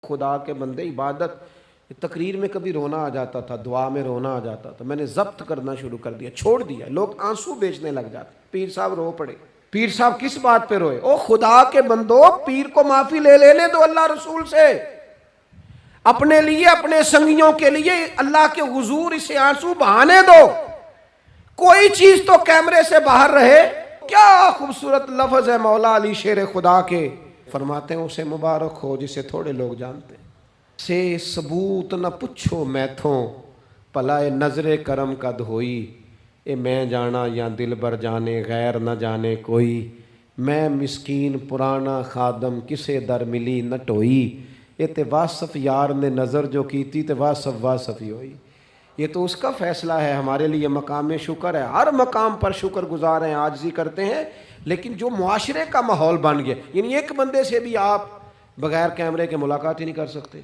خدا کے بندے عبادت تقریر میں کبھی رونا آ جاتا تھا، دعا میں رونا آ جاتا تھا، میں نے ضبط کرنا شروع کر دیا، چھوڑ دیا۔ لوگ آنسو بیچنے لگ جاتے، پیر صاحب رو پڑے۔ پیر صاحب کس بات پہ روئے؟ او خدا کے بندو، پیر کو معافی لے لینے دو اللہ رسول سے، اپنے لیے اپنے سنگیوں کے لیے اللہ کے حضور اسے آنسو بہانے دو، کوئی چیز تو کیمرے سے باہر رہے۔ کیا خوبصورت لفظ ہے مولا علی شیر خدا کے، فرماتے ہیں اسے مبارک ہو جسے تھوڑے لوگ جانتے ہیں، سے ثبوت نہ پچھو میتھوں، پلائے نظر کرم کا دھوئی، اے میں جانا یا دل بر جانے غیر نہ جانے کوئی، میں مسکین پرانا خادم کسے در ملی نہ ٹوئی، یہ تے واصف یار نے نظر جو کی تھی تے واصف ہی ہوئی۔ یہ تو اس کا فیصلہ ہے، ہمارے لیے مقام شکر ہے، ہر مقام پر شکر گزار ہیں، عاجزی کرتے ہیں، لیکن جو معاشرے کا ماحول بن گیا، یعنی ایک بندے سے بھی آپ بغیر کیمرے کے ملاقات ہی نہیں کر سکتے۔